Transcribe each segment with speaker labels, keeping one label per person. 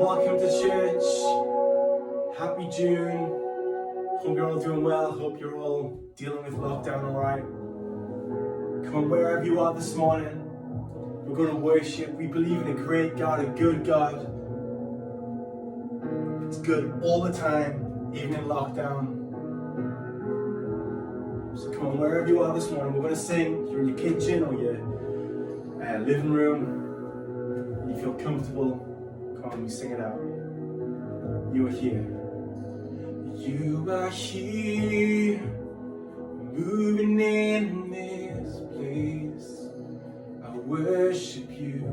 Speaker 1: welcome to church. Happy June. Hope you're all doing well. Hope you're all dealing with lockdown alright. Come on, wherever you are this morning, we're going to worship. We believe in a great God, a good God. It's good all the time, even in lockdown. So come on, wherever you are this morning, we're going to sing. You're in your kitchen or your living room. You feel comfortable. Come on, we sing it out. You are here. You are here, moving in this place. I worship you.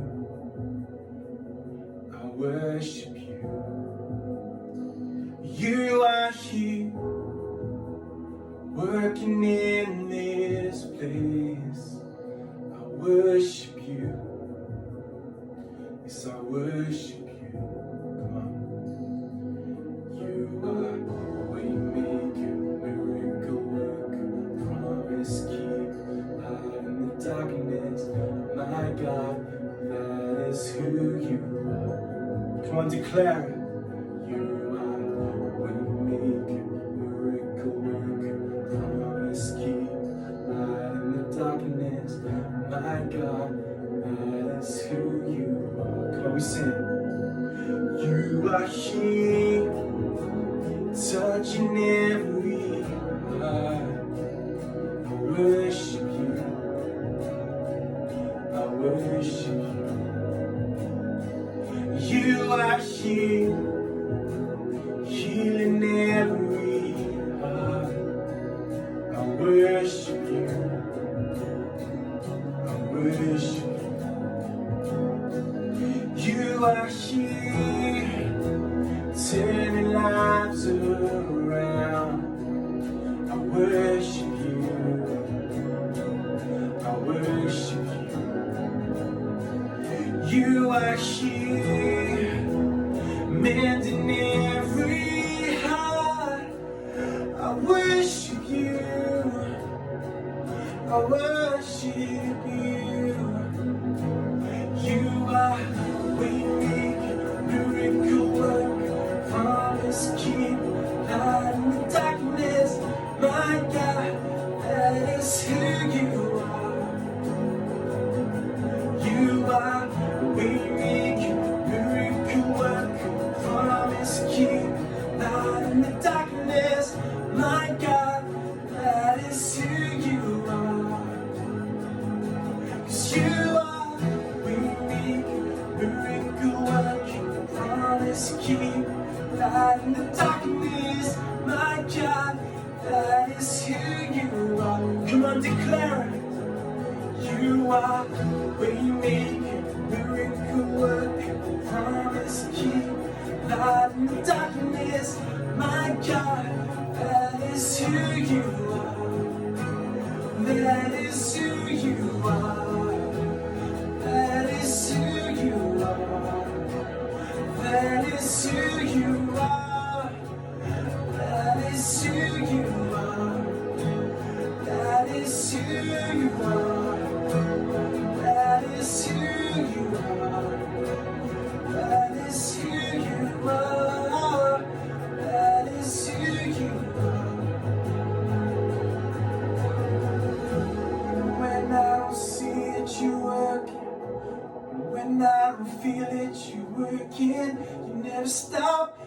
Speaker 1: I worship you. You are here, working in this place. I worship you. Yes, I worship you. Come on. You are waymaker, miracle worker, promise keeper, light in the darkness. My God, that is who you are. Come on, declare it. You are waymaker, miracle worker, promise keeper, light in the darkness. My God, that is who you are. Come on, we sing. You are here, touching every heart. I worship you. I worship you. You are here, healing every heart. I worship you. I worship you. You are here, turning lives around. I worship you. I worship you. You are here, mending every heart. I worship you. I worship you. You are waymaker, miracle worker, promise keeper, light in the darkness. My God, that is who you are. You are waymaker, miracle worker, promise keeper, light in the darkness. My God, that is who you are. 'Cause you are waymaker, miracle worker, promise keep, light in the darkness. My God, that is who you are. Come on, declare it. You are waymaker, miracle worker, promise keep, light in the darkness. My God, that is who you are. That is who you are. That is who you are. That is who you are. That is who you are. That is who you are. That is who you are. That is who you are. That is who you are. When I don't see it, you working. When I don't feel it, you working. You never stop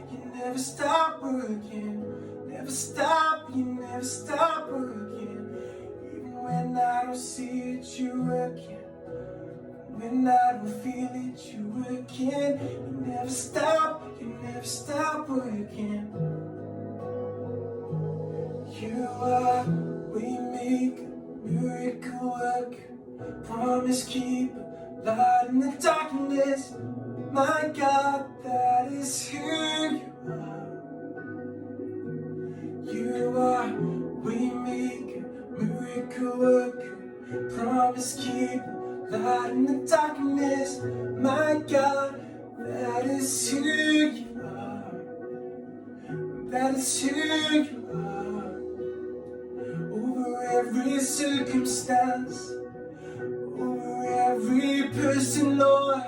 Speaker 1: working. Never stop, you never stop working. Even when I don't see it, you working. When I don't feel it, you working. You never stop working. You are waymaker, miracle worker, promise keeper, light in the darkness. My God, that is who you are. You are waymaker, miracle worker, promise keeper, light in the darkness. My God, that is who you are. That is who you are. Over every circumstance, over every person, Lord.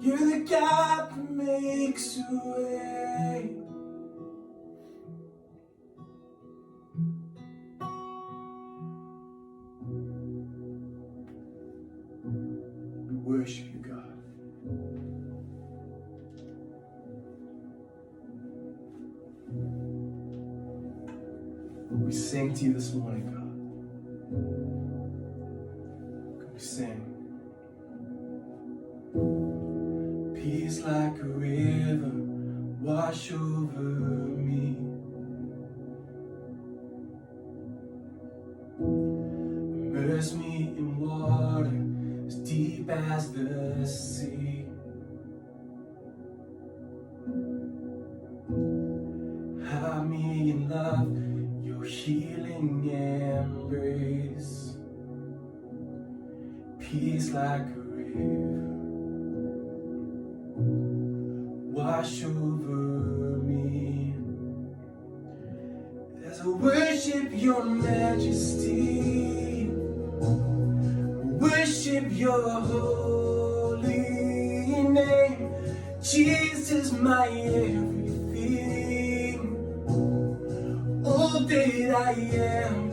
Speaker 1: You're the God that makes a way. We worship you, God. We sing to you this morning, God. We sing. Peace like a river, wash over me. Immerse me in water as deep as the sea. Hide me in love, your healing embrace. Peace like a river, wash over me. As I worship your majesty, worship your holy name. Jesus, my everything. All that I am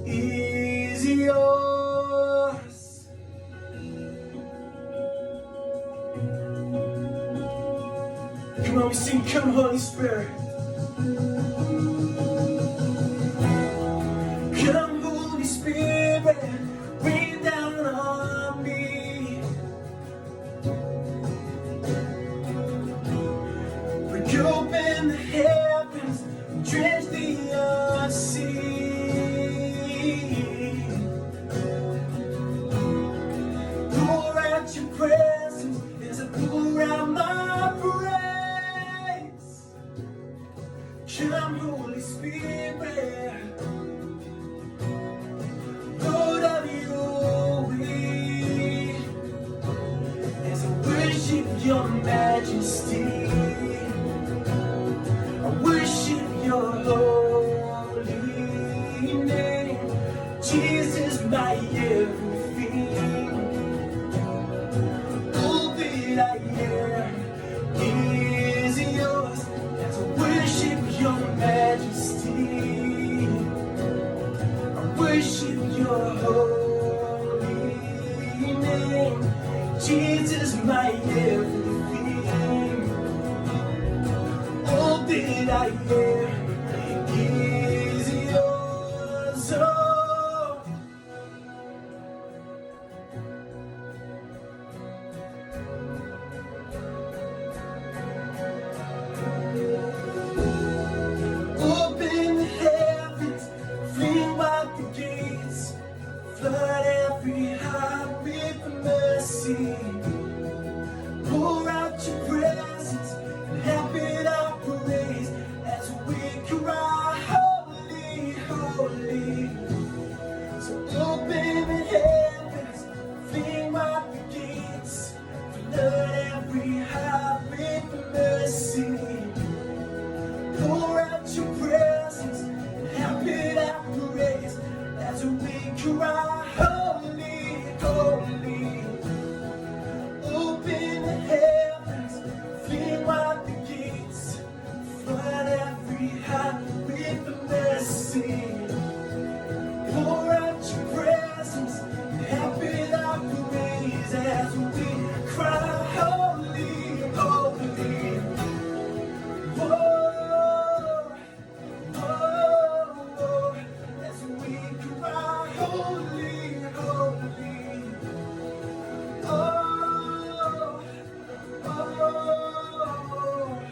Speaker 1: is yours. Come on, we sing, come Holy Spirit. Come Holy Spirit, rain down on me. Break open the heavens and drench the sea. Pour out your presence as I pour out my praise. Come Holy Spirit, Lord of your way, as I worship your majesty, I worship your holy name. Jesus, my everything. All that I am is yours, as I worship your majesty. I worship your holy name. Jesus, my everything. All that I am is yours. Oh. Open the heavens, fling wide the gates, flood every heart with mercy. Pour out your presence and inhabit our praise as we cry, holy, holy. So open the heavens, fling wide the gates, flood every heart with mercy. Pour out your presence and inhabit our praise as we cry, holy, holy. Open the heavens, fling wide the gates, flood every heart with mercy. Pour out your presence and inhabit our praise as we cry, holy, holy. Whoa. As we cry, holy, holy. Oh, oh.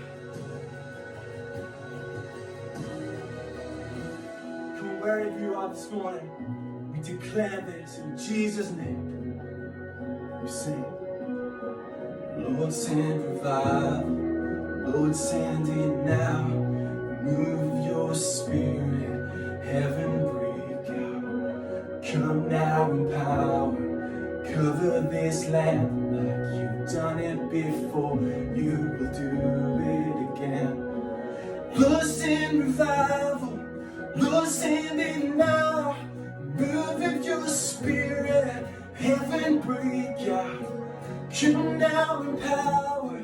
Speaker 1: Come on, wherever you are this morning, we declare this in Jesus' name. We sing, Lord, send revival. Lord, send it now. Move your spirit, heaven break out. Come now in power, cover this land like you've done it before. You will do it again. Lord, send revival. Lord, send it now. Move with your spirit. spirit, heaven break out. Come now in power,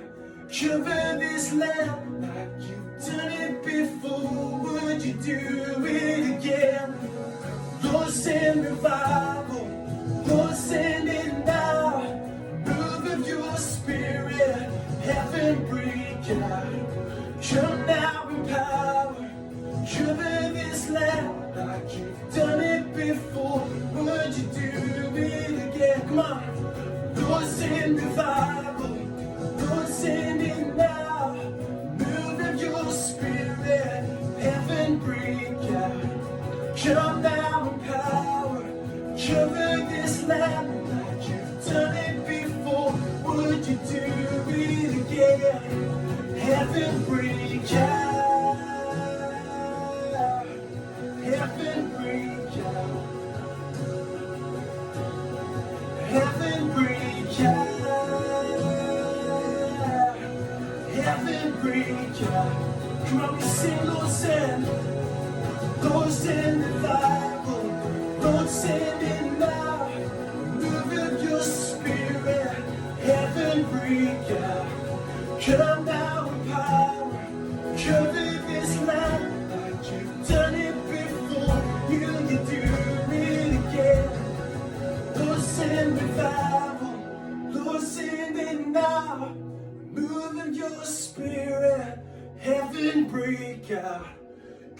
Speaker 1: cover this land like you've done it before. Would you do it again? Lord, send revival, Lord, send it now. Move of your spirit, heaven break out. Come now in power, cover this land like you've done it before. Would you do it again? Come on. Lord, send revival, Lord, send it now. Move of your spirit, heaven break out. Come now in power, cover this land like you've done it before. Would you do it again? Heaven break out, heaven break out, heaven break out, heaven break out. Come on, we sing, Lord, send. Lord, send revival, Lord, send it now. Move of your spirit, heaven break out. Come now in power, cover this land like you've done it before. You can do it again. Lord, send revival, Lord, send it now. Move of your spirit, heaven break out.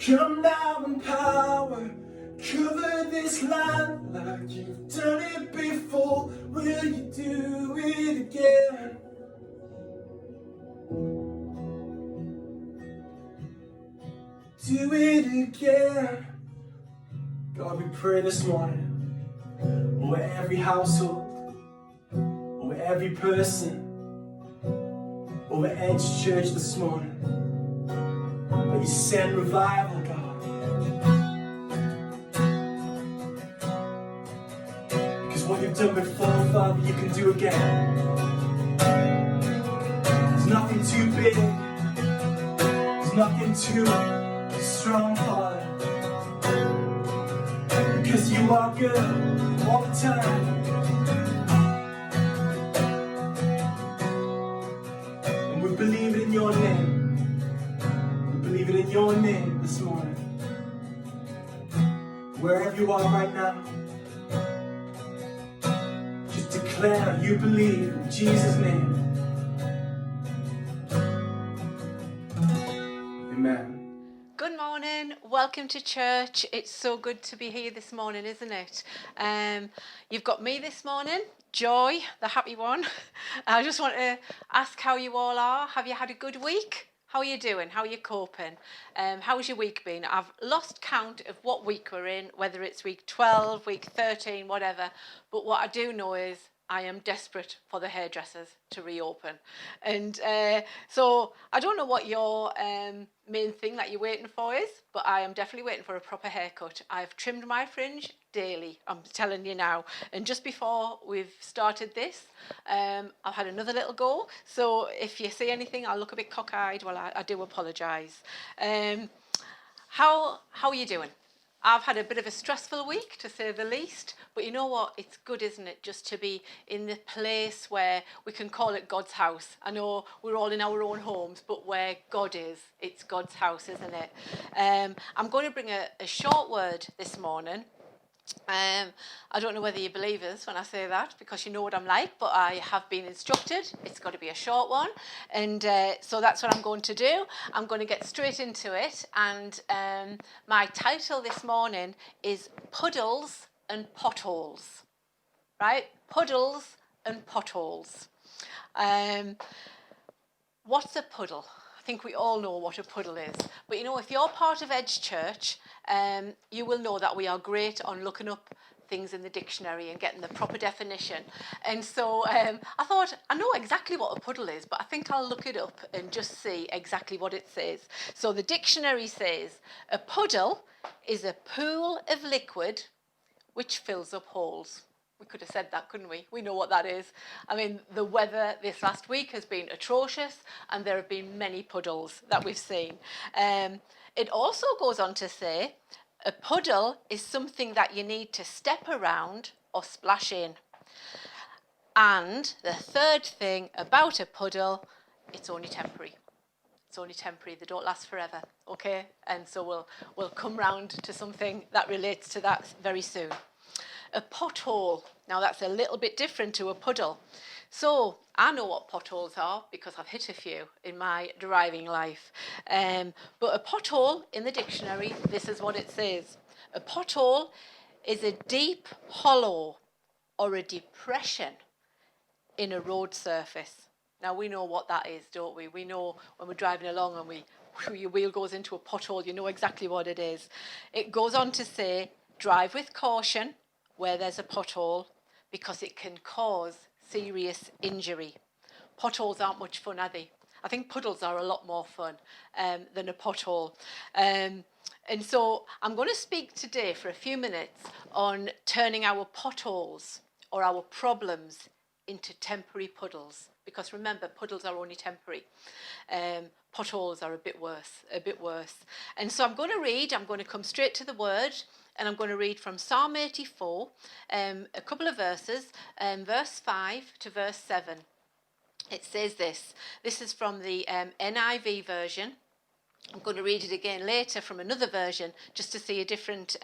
Speaker 1: Come now in power, cover this land like you've done it before. Will you do it again? Do it again. God, we pray this morning over every household, over every person, over Edge Church this morning. That you send revival, God. Because what you've done before, Father, you can do again. There's nothing too big. There's nothing too strong, Father. Because you are good all the time. And we believe it in your name. Believe it in your name this morning. Wherever you are right now, just declare you believe in Jesus' name. Amen.
Speaker 2: Good morning, welcome to church. It's so good to be here this morning, isn't it? You've got me this morning, Joy, the happy one. I just want to ask how you all are. Have you had a good week? How are you doing? How are you coping? How's your week been? I've lost count of what week we're in, whether it's week 12, week 13, whatever. But what I do know is I am desperate for the hairdressers to reopen. And so I don't know what your main thing that you're waiting for is, but I am definitely waiting for a proper haircut. I've trimmed my fringe daily, I'm telling you now. And just before we've started this, I've had another little go. So if you see anything, I'll look a bit cockeyed. Well, I do apologise. How are you doing? I've had a bit of a stressful week, to say the least, but you know what? It's good, isn't it, just to be in the place where we can call it God's house. I know we're all in our own homes, but where God is, it's God's house, isn't it? I'm going to bring a short word this morning. I don't know whether you believe us when I say that, because you know what I'm like, but I have been instructed. It's got to be a short one. And so that's what I'm going to do. I'm going to get straight into it. And my title this morning is Puddles and Potholes. Right? Puddles and Potholes. What's a puddle? I think we all know what a puddle is. But you know, if you're part of Edge Church, you will know that we are great on looking up things in the dictionary and getting the proper definition. And so I thought, I know exactly what a puddle is, but I think I'll look it up and just see exactly what it says. So the dictionary says, a puddle is a pool of liquid which fills up holes. We could have said that, couldn't we? We know what that is. I mean, the weather this last week has been atrocious, and there have been many puddles that we've seen. It also goes on to say, A puddle is something that you need to step around or splash in. And the third thing about a puddle, it's only temporary. It's only temporary. They don't last forever, okay? And so we'll come round to something that relates to that very soon. A pothole. Now that's a little bit different to a puddle. So I know what potholes are because I've hit a few in my driving life. But a pothole in the dictionary, this is what it says. A pothole is a deep hollow or a depression in a road surface. Now we know what that is, don't we? We know when we're driving along and your wheel goes into a pothole, you know exactly what it is. It goes on to say, drive with caution where there's a pothole because it can cause serious injury. Potholes aren't much fun, are they? I think puddles are a lot more fun than a pothole. And so I'm going to speak today for a few minutes on turning our potholes or our problems into temporary puddles. Because remember, puddles are only temporary. Potholes are a bit worse. And so I'm going to come straight to the word, and I'm going to read from Psalm 84, a couple of verses, verse 5 to verse 7. It says this. This is from the NIV version. I'm going to read it again later from another version just to see a different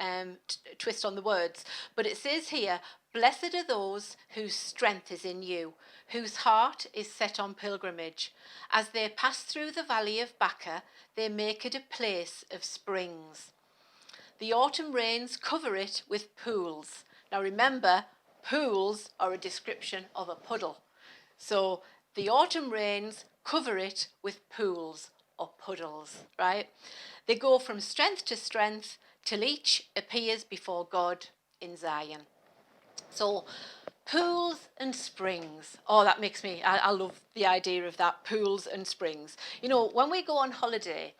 Speaker 2: twist on the words. But it says here, blessed are those whose strength is in you, whose heart is set on pilgrimage. As they pass through the valley of Baca, they make it a place of springs. The autumn rains cover it with pools. Now remember, pools are a description of a puddle. So the autumn rains cover it with pools or puddles, right? They go from strength to strength till each appears before God in Zion. So pools and springs. Oh, that makes me, I love the idea of that, pools and springs. You know, when we go on holiday,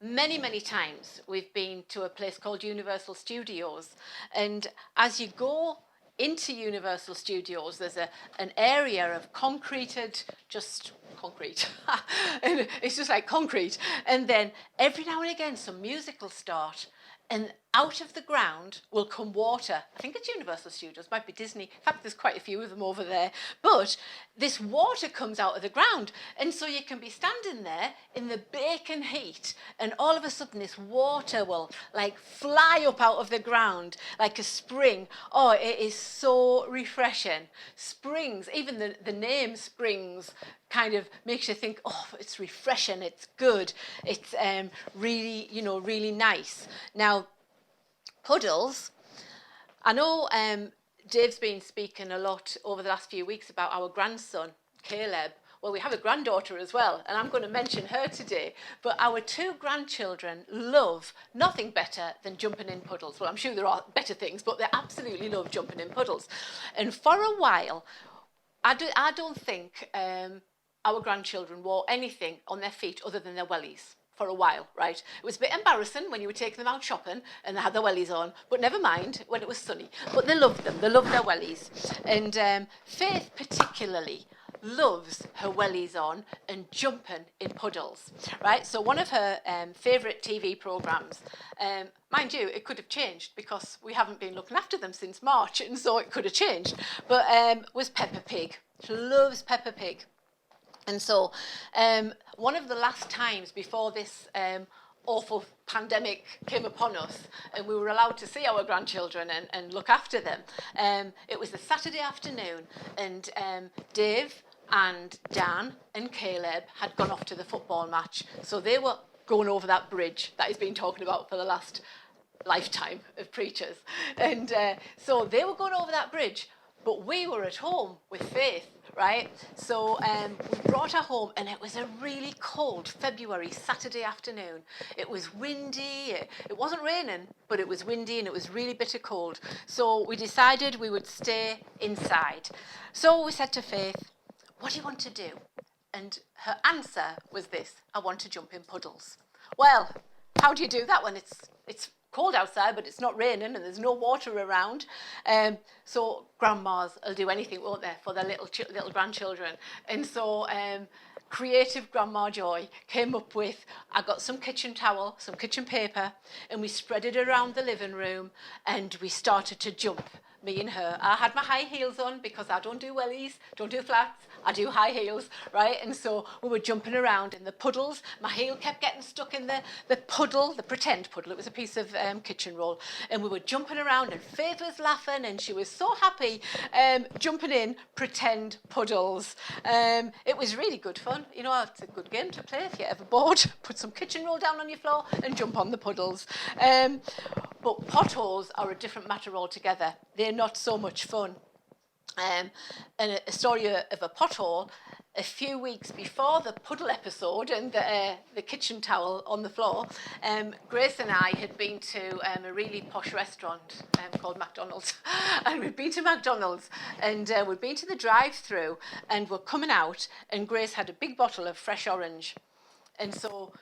Speaker 2: many times we've been to a place called Universal Studios, and as you go into Universal Studios, there's an area of just concrete. And it's just like concrete. And then every now and again, some music will start, and out of the ground will come water. I think it's Universal Studios, might be Disney. In fact, there's quite a few of them over there. But this water comes out of the ground. And so you can be standing there in the baking heat, and all of a sudden this water will like fly up out of the ground like a spring. Oh, it is so refreshing. Springs, even the name springs kind of makes you think, oh, it's refreshing, it's good, it's really, really nice. Now, puddles, I know Dave's been speaking a lot over the last few weeks about our grandson, Caleb. Well, we have a granddaughter as well, and I'm going to mention her today. But our two grandchildren love nothing better than jumping in puddles. Well, I'm sure there are better things, but they absolutely love jumping in puddles. And for a while, I don't think our grandchildren wore anything on their feet other than their wellies for a while, right? It was a bit embarrassing when you were taking them out shopping and they had their wellies on, but never mind when it was sunny. But they loved them. They loved their wellies. And Faith particularly loves her wellies on and jumping in puddles, right? So one of her favourite TV programmes, mind you, it could have changed because we haven't been looking after them since March, and so it could have changed, but was Peppa Pig. She loves Peppa Pig. And so one of the last times before this awful pandemic came upon us and we were allowed to see our grandchildren and look after them, it was a Saturday afternoon, and Dave and Dan and Caleb had gone off to the football match. So they were going over that bridge that he's been talking about for the last lifetime of preachers. And so they were going over that bridge, but we were at home with Faith, right? So we brought her home, and it was a really cold February Saturday afternoon. It was windy. It wasn't raining, but it was windy, and it was really bitter cold. So we decided we would stay inside. So we said to Faith, what do you want to do? And her answer was this: I want to jump in puddles. Well, how do you do that when it's cold outside, but it's not raining and there's no water around? So grandmas will do anything, won't they, for their little grandchildren. And so creative Grandma Joy came up with, I got some kitchen towel, some kitchen paper, and we spread it around the living room and we started to jump, me and her. I had my high heels on because I don't do wellies, don't do flats, I do high heels, right? And so we were jumping around in the puddles. My heel kept getting stuck in the puddle, the pretend puddle. It was a piece of kitchen roll. And we were jumping around and Faith was laughing and she was so happy jumping in pretend puddles. It was really good fun. You know, it's a good game to play if you're ever bored. Put some kitchen roll down on your floor and jump on the puddles. But potholes are a different matter altogether. They're not so much fun. And a story of a pothole, a few weeks before the puddle episode and the kitchen towel on the floor, Grace and I had been to a really posh restaurant called McDonald's. And we'd been to McDonald's and we'd been to the drive-through and we're coming out and Grace had a big bottle of fresh orange. And so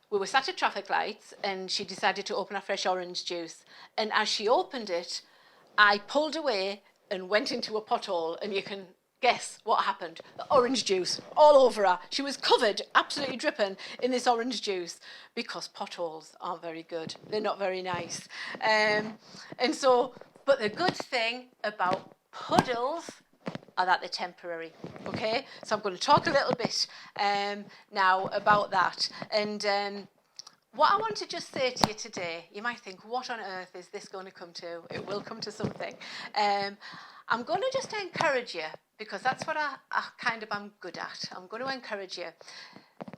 Speaker 2: we were sat at traffic lights and she decided to open a fresh orange juice. And as she opened it, I pulled away and went into a pothole, and you can guess what happened. The orange juice all over her. She was covered, absolutely dripping in this orange juice because potholes aren't very good. They're not very nice. But the good thing about puddles are that they're temporary, okay? So I'm going to talk a little bit now about that. And what I want to just say to you today, you might think, what on earth is this going to come to? It will come to something. I'm going to just encourage you, because that's what I kind of am good at. I'm going to encourage you.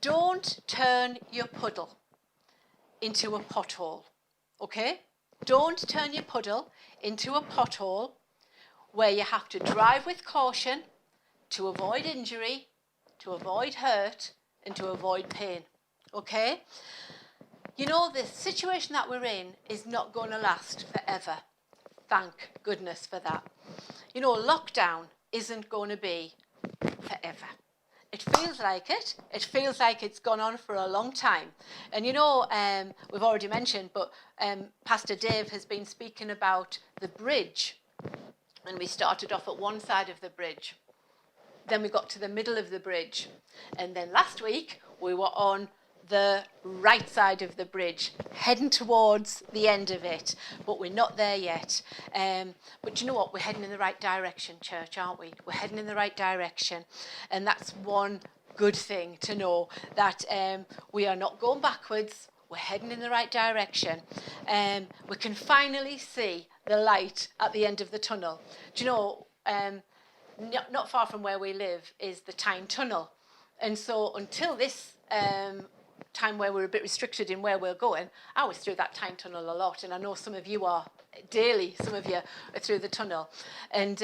Speaker 2: Don't turn your puddle into a pothole, okay? Don't turn your puddle into a pothole where you have to drive with caution to avoid injury, to avoid hurt, and to avoid pain, okay? You know, the situation that we're in is not going to last forever. Thank goodness for that. You know, lockdown isn't going to be forever. It feels like it. It feels like it's gone on for a long time. And you know, we've already mentioned, but Pastor Dave has been speaking about the bridge. And we started off at one side of the bridge. Then we got to the middle of the bridge. And then last week, we were on the right side of the bridge, heading towards the end of it, but we're not there yet. But you know what? We're heading in the right direction, church, aren't we? We're heading in the right direction. And that's one good thing to know, that we are not going backwards. We're heading in the right direction. We can finally see the light at the end of the tunnel. Do you know, not far from where we live is the Tyne Tunnel. And so until this time where we're a bit restricted in where we're going, I was through that Tyne Tunnel a lot, and I know some of you are daily, some of you are through the tunnel. And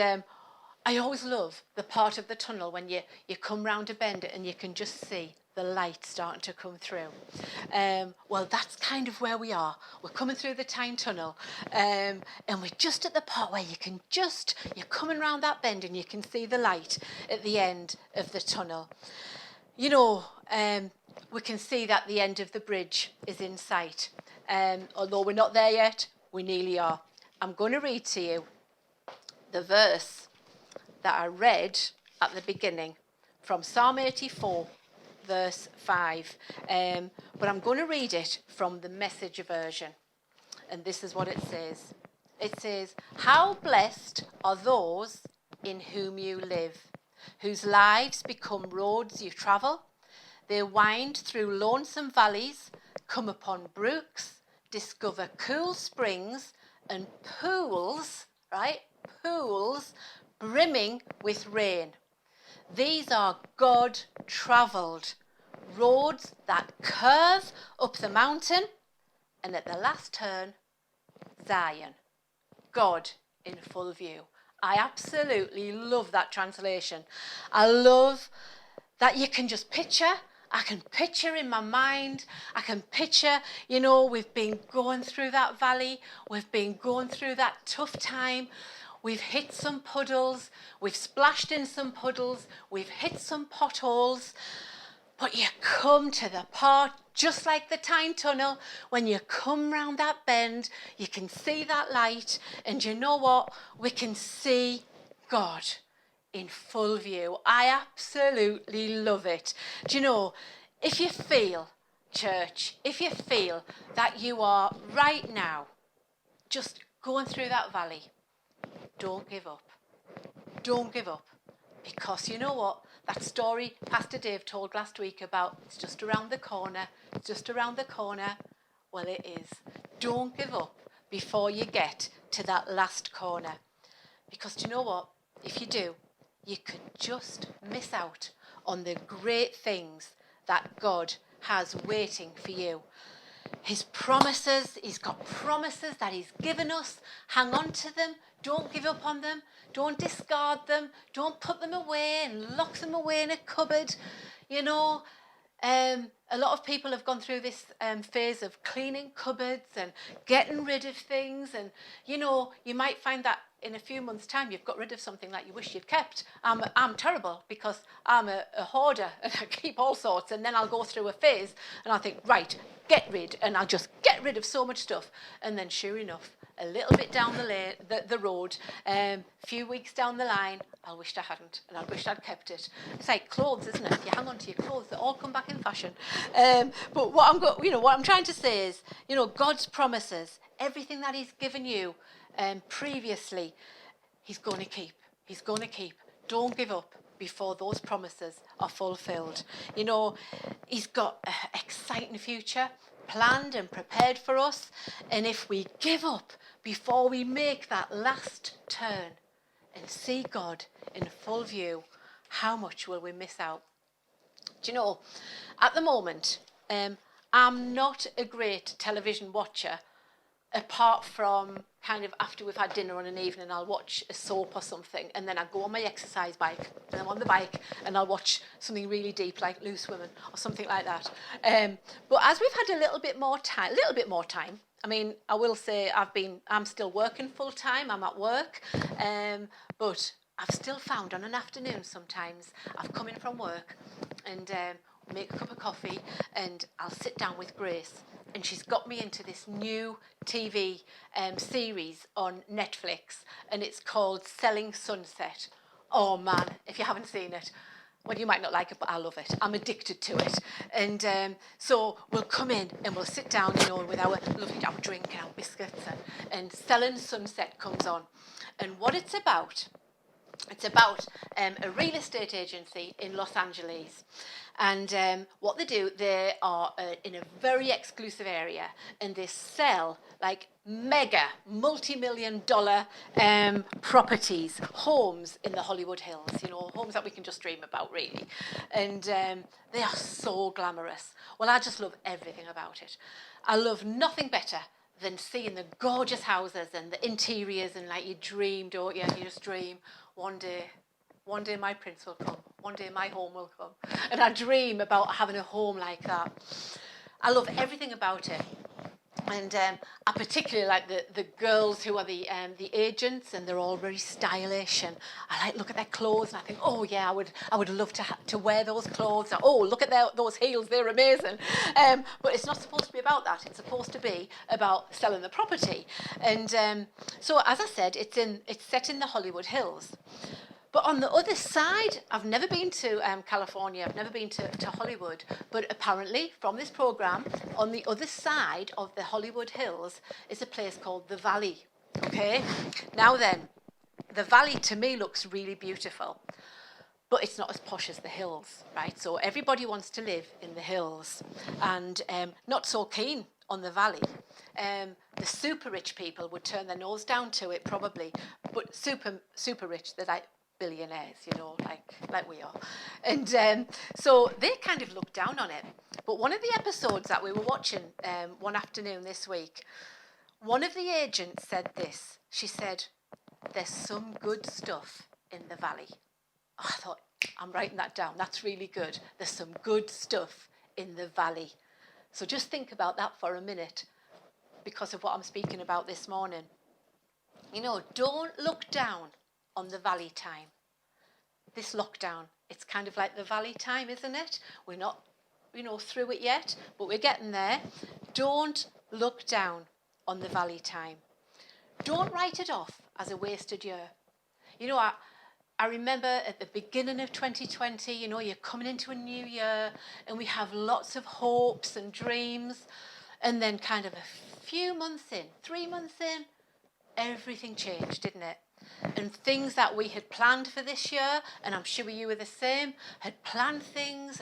Speaker 2: I always love the part of the tunnel when you come round a bend and you can just see the light starting to come through. Well, that's kind of where we are. We're coming through the Tyne Tunnel, and we're just at the part where you're coming round that bend and you can see the light at the end of the tunnel. You know, we can see that the end of the bridge is in sight. Although we're not there yet, we nearly are. I'm going to read to you the verse that I read at the beginning from Psalm 84, verse 5. But I'm going to read it from the Message version. And this is what it says. It says, "How blessed are those in whom you live, whose lives become roads you travel. They wind through lonesome valleys, come upon brooks, discover cool springs and pools, right? Pools brimming with rain. These are God-travelled roads that curve up the mountain, and at the last turn, Zion, God in full view." I absolutely love that translation. I love that you can just picture. I can picture in my mind. I can picture, you know, we've been going through that valley. We've been going through that tough time. We've hit some puddles. We've splashed in some puddles. We've hit some potholes. But you come to the part, just like the Tyne Tunnel, when you come round that bend, you can see that light. And you know what? We can see God in full view. I absolutely love it. Do you know, if you feel, church, if you feel that you are right now just going through that valley, don't give up. Don't give up. Because you know what? That story Pastor Dave told last week about it's just around the corner, it's just around the corner. Well, it is. Don't give up before you get to that last corner. Because do you know what? If you do, you could just miss out on the great things that God has waiting for you. His promises, he's got promises that he's given us. Hang on to them. Don't give up on them. Don't discard them. Don't put them away and lock them away in a cupboard. You know, a lot of people have gone through this phase of cleaning cupboards and getting rid of things. And, you know, you might find that in a few months' time you've got rid of something that you wish you'd kept. I'm terrible because I'm a hoarder and I keep all sorts. And then I'll go through a phase and I'll think, right, get rid. And I'll just get rid of so much stuff. And then sure enough, a little bit down the road, few weeks down the line, I wished I hadn't, and I wished I'd kept it. It's like clothes, isn't it? You hang on to your clothes; they all come back in fashion. But what I'm trying to say is, you know, God's promises, everything that He's given you previously, He's going to keep. He's going to keep. Don't give up before those promises are fulfilled. You know, He's got an exciting future planned and prepared for us, and if we give up before we make that last turn and see God in full view, how much will we miss out? Do you know, at the moment, I'm not a great television watcher, apart from kind of after we've had dinner on an evening, I'll watch a soap or something, and then I go on my exercise bike, and I'm on the bike, and I'll watch something really deep like Loose Women or something like that. But as we've had a little bit more time, I mean, I will say I'm still working full time, I'm at work, but I've still found on an afternoon sometimes, I've come in from work and make a cup of coffee and I'll sit down with Grace, and she's got me into this new TV series on Netflix, and it's called Selling Sunset. Oh man, if you haven't seen it, well, you might not like it, but I love it. I'm addicted to it. And so we'll come in and we'll sit down, you know, with our lovely our drink and our biscuits, and Selling Sunset comes on. And what it's about a real estate agency in Los Angeles. And what they do, they are in a very exclusive area, and they sell like mega multi-million-dollar properties, homes in the Hollywood Hills, you know, homes that we can just dream about, really. And they are so glamorous. Well, I just love everything about it. I love nothing better than seeing the gorgeous houses and the interiors, and like you dream, don't you? You just dream, one day my prince will come. One day my home will come. And I dream about having a home like that. I love everything about it. And I particularly like the girls who are the agents, and they're all very stylish. And I look at their clothes, and I think, oh yeah, I would love to wear those clothes. Oh, look at those heels, they're amazing. But it's not supposed to be about that. It's supposed to be about selling the property. And so, as I said, it's set in the Hollywood Hills. But on the other side, I've never been to California, I've never been to Hollywood, but apparently from this programme, on the other side of the Hollywood Hills is a place called the Valley, okay? Now then, the Valley to me looks really beautiful, but it's not as posh as the hills, right? So everybody wants to live in the hills, and not so keen on the Valley. The super rich people would turn their nose down to it probably, but super rich, they're like billionaires, you know, like we are. And so they kind of look down on it. But one of the episodes that we were watching one afternoon this week, one of the agents said this. She said, there's some good stuff in the Valley. Oh, I thought, I'm writing that down. That's really good. There's some good stuff in the Valley. So just think about that for a minute because of what I'm speaking about this morning. You know, don't look down on the Valley time. This lockdown, it's kind of like the Valley time, isn't it? We're not, you know, through it yet, but we're getting there. Don't look down on the Valley time. Don't write it off as a wasted year. You know, I remember at the beginning of 2020, you're coming into a new year and we have lots of hopes and dreams. And then kind of a few months in, 3 months in, everything changed, didn't it? And things that we had planned for this year, and I'm sure you were the same, had planned things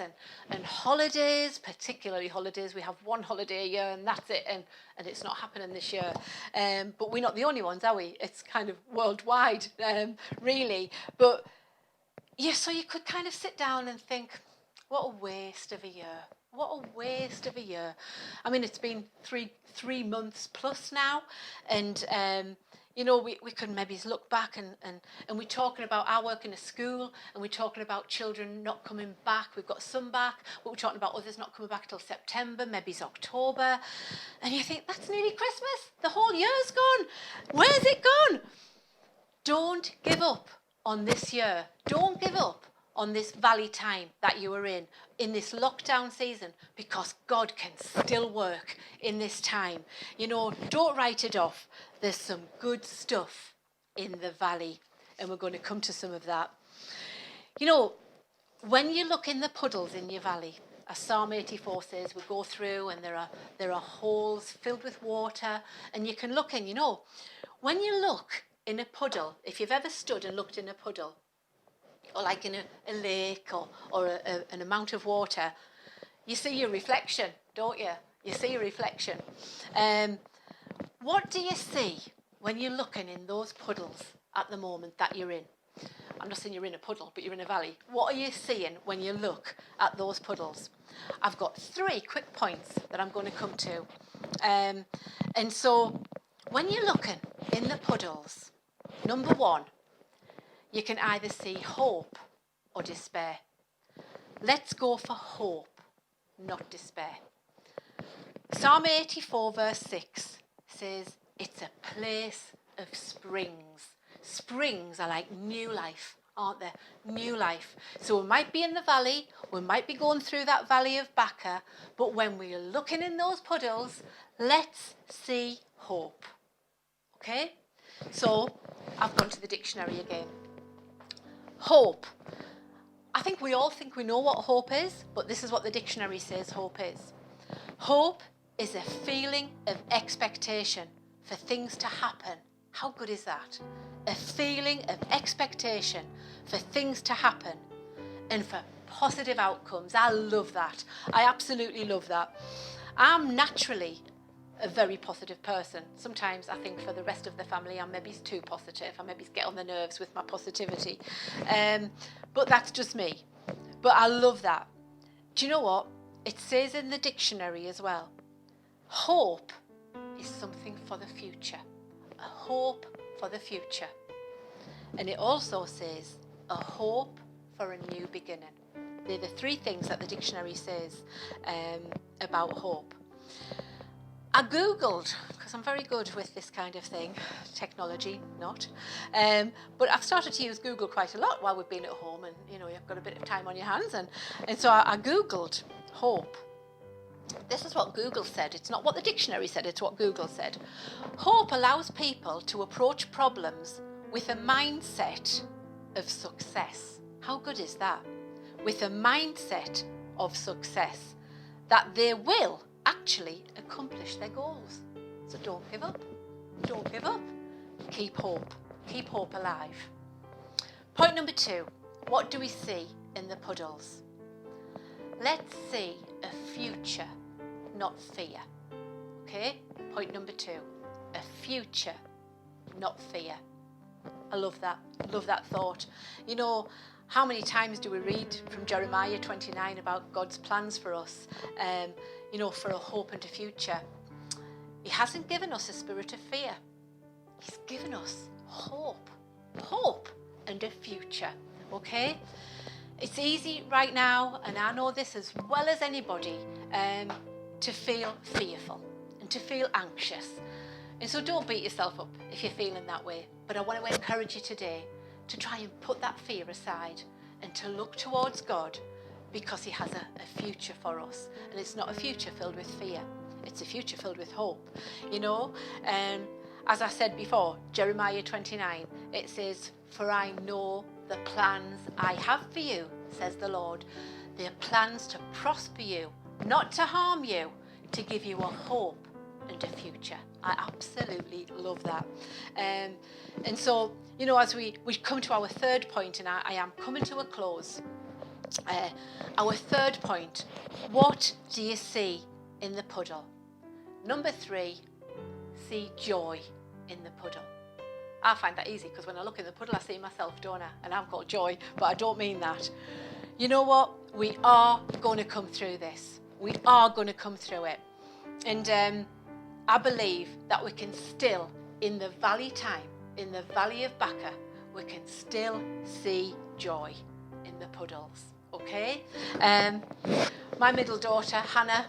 Speaker 2: and holidays, particularly holidays. We have one holiday a year and that's it, and it's not happening this year. But we're not the only ones, are we? It's kind of worldwide, really. But yeah, so you could kind of sit down and think, what a waste of a year. What a waste of a year. I mean, it's been three months plus now, and we could maybe look back and we're talking about our work in a school, and we're talking about children not coming back. We've got some back, but we're talking about others not coming back till September, maybe it's October, and you think, that's nearly Christmas. The whole year's gone. Where's it gone? Don't give up on this year. Don't give up on this valley time that you are in this lockdown season, because God can still work in this time. Don't write it off. There's some good stuff in the valley, and we're going to come to some of that. When you look in the puddles in your valley, as Psalm 84 says, we go through and there are holes filled with water, and you can look in, when you look in a puddle, if you've ever stood and looked in a puddle, or like in a lake or an amount of water, you see your reflection, don't you? You see your reflection. What do you see when you're looking in those puddles at the moment that you're in? I'm not saying you're in a puddle, but you're in a valley. What are you seeing when you look at those puddles? I've got 3 quick points that I'm going to come to. And so when you're looking in the puddles, number 1, you can either see hope or despair. Let's go for hope, not despair. Psalm 84 verse 6 says, it's a place of springs. Springs are like new life, aren't they? New life. So we might be in the valley, we might be going through that valley of Baca, but when we're looking in those puddles, let's see hope. Okay? So I've gone to the dictionary again. Hope. I think we all think we know what hope is, but this is what the dictionary says hope is. Hope is a feeling of expectation for things to happen. How good is that? A feeling of expectation for things to happen and for positive outcomes. I love that. I absolutely love that. I'm naturally a very positive person. Sometimes I think for the rest of the family I'm maybe too positive. I maybe get on the nerves with my positivity. But that's just me. But I love that. Do you know what? It says in the dictionary as well. Hope is something for the future. A hope for the future. And it also says a hope for a new beginning. They're the 3 things that the dictionary says about hope. I googled, because I'm very good with this kind of thing, technology, not. But I've started to use Google quite a lot while we've been at home, and you've got a bit of time on your hands, and so I googled hope. This is what Google said. It's not what the dictionary said, it's what Google said. Hope allows people to approach problems with a mindset of success. How good is that? With a mindset of success, that they will actually accomplish their goals. So don't give up. Don't give up. Keep hope. Keep hope alive. Point number 2. What do we see in the puddles? Let's see a future, not fear. Okay? Point number 2. A future, not fear. I love that. Love that thought. How many times do we read from Jeremiah 29 about God's plans for us, for a hope and a future? He hasn't given us a spirit of fear. He's given us hope. Hope and a future, okay? It's easy right now, and I know this as well as anybody, to feel fearful and to feel anxious. And so don't beat yourself up if you're feeling that way. But I want to encourage you today to try and put that fear aside and to look towards God, because he has a future for us. And it's not a future filled with fear. It's a future filled with hope. as I said before, Jeremiah 29, it says, "For I know the plans I have for you, says the Lord. They are plans to prosper you, not to harm you, to give you a hope and a future." I absolutely love that. And so, as we come to our third point, and I am coming to a close. Our third point, what do you see in the puddle? Number 3, see joy in the puddle. I find that easy because when I look in the puddle, I see myself, don't I? And I'm called Joy, but I don't mean that. You know what? We are going to come through this. We are going to come through it. And I believe that we can still, in the valley time, in the valley of Baca, we can still see joy in the puddles. Okay? My middle daughter, Hannah,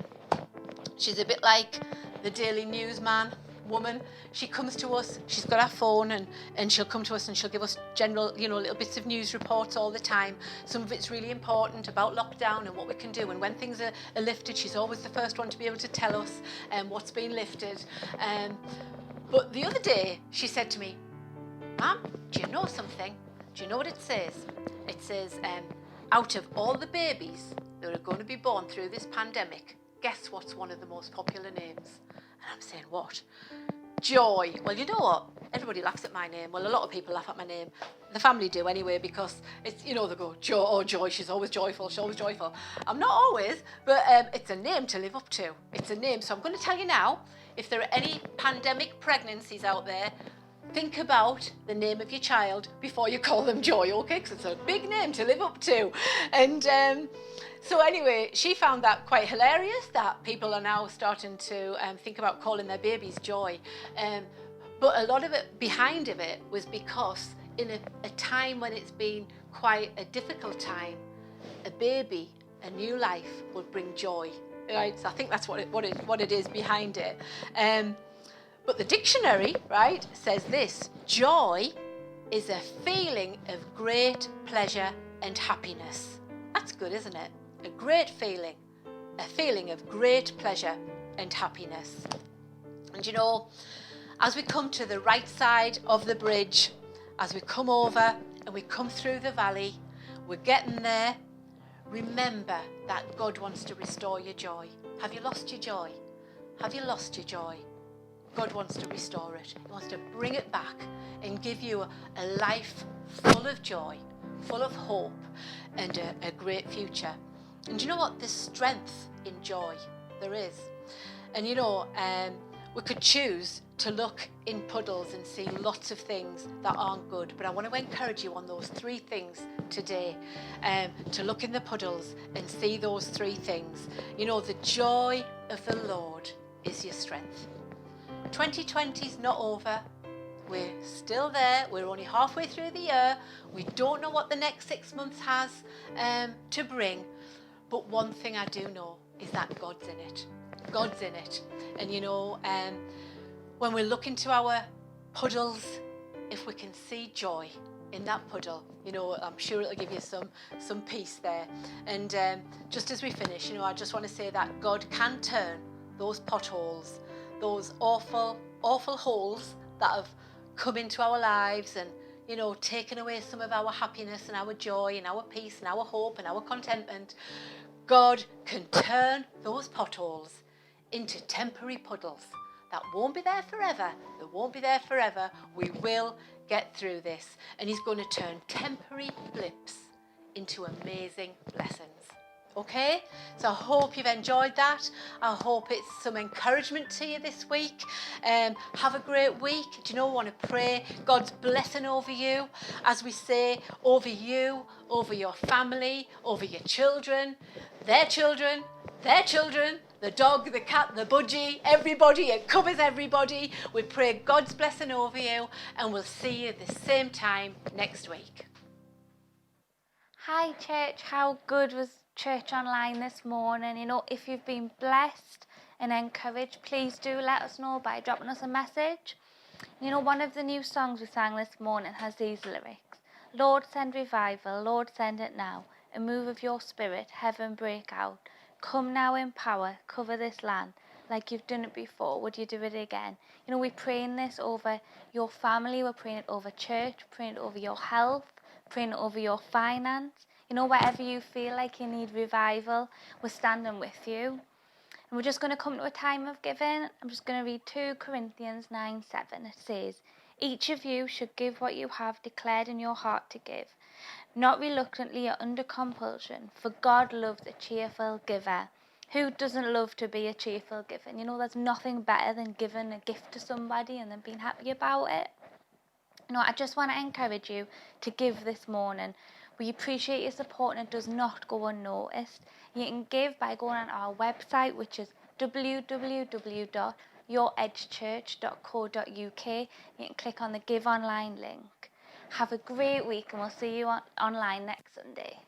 Speaker 2: she's a bit like the Daily Newsman woman. She comes to us, she's got her phone, and she'll come to us and she'll give us general, little bits of news reports all the time. Some of it's really important about lockdown and what we can do, and when things are lifted, she's always the first one to be able to tell us what's been lifted. But the other day, she said to me, "Mum, do you know something? Do you know what it says? It says, out of all the babies that are going to be born through this pandemic, guess what's one of the most popular names?" And I'm saying, "What?" "Joy." Well, you know what? Everybody laughs at my name. Well, a lot of people laugh at my name. The family do anyway, because it's, they go, "Joy, oh, Joy, she's always joyful, she's always joyful." I'm not always, but it's a name to live up to. It's a name. So I'm going to tell you now, if there are any pandemic pregnancies out there, think about the name of your child before you call them Joy, okay? Because it's a big name to live up to. And so anyway, she found that quite hilarious, that people are now starting to think about calling their babies Joy. But a lot of it, behind of it, was because in a time when it's been quite a difficult time, a baby, a new life, would bring joy. Right? So I think that's what it is behind it. But the dictionary, right, says this: joy is a feeling of great pleasure and happiness. That's good, isn't it? A great feeling, a feeling of great pleasure and happiness. And as we come to the right side of the bridge, as we come over and we come through the valley, we're getting there. Remember that God wants to restore your joy. Have you lost your joy? Have you lost your joy? God wants to restore it. He wants to bring it back and give you a life full of joy, full of hope, and a great future. And you know what? There's strength in joy. There is. And we could choose to look in puddles and see lots of things that aren't good. But I want to encourage you on those 3 things today, to look in the puddles and see those 3 things. The joy of the Lord is your strength. 2020's not over. We're still there. We're only halfway through the year. We don't know what the next 6 months has to bring. But one thing I do know is that God's in it. God's in it. And when we look into our puddles, if we can see joy in that puddle, I'm sure it'll give you some peace there. And just as we finish, I just want to say that God can turn those potholes, those awful, awful holes that have come into our lives and, taken away some of our happiness and our joy and our peace and our hope and our contentment. God can turn those potholes into temporary puddles that won't be there forever. They won't be there forever. We will get through this. And He's going to turn temporary blips into amazing blessings. Okay? So I hope you've enjoyed that. I hope it's some encouragement to you this week. Have a great week. I want to pray God's blessing over you, as we say, over you, over your family, over your children, their children, their children, the dog, the cat, the budgie, everybody. It covers everybody. We pray God's blessing over you, and we'll see you the same time next week.
Speaker 3: Hi church, how good was church online this morning? If you've been blessed and encouraged, please do let us know by dropping us a message. One of the new songs we sang this morning has these lyrics: Lord, send revival, Lord, send it now, a move of your spirit, heaven break out. Come now in power, cover this land, like you've done it before, would you do it again? You know, we're praying this over your family, we're praying it over church, praying it over your health, praying it over your finance. You know, wherever you feel like you need revival, we're standing with you. And we're just going to come to a time of giving. I'm just going to read 2 Corinthians 9:7. It says, each of you should give what you have declared in your heart to give, not reluctantly or under compulsion, for God loves a cheerful giver. Who doesn't love to be a cheerful giver? You know, there's nothing better than giving a gift to somebody and then being happy about it. You know, I just want to encourage you to give this morning. We appreciate your support and it does not go unnoticed. You can give by going on our website, which is www.youredgechurch.co.uk. You can click on the Give Online link. Have a great week and we'll see you online next Sunday.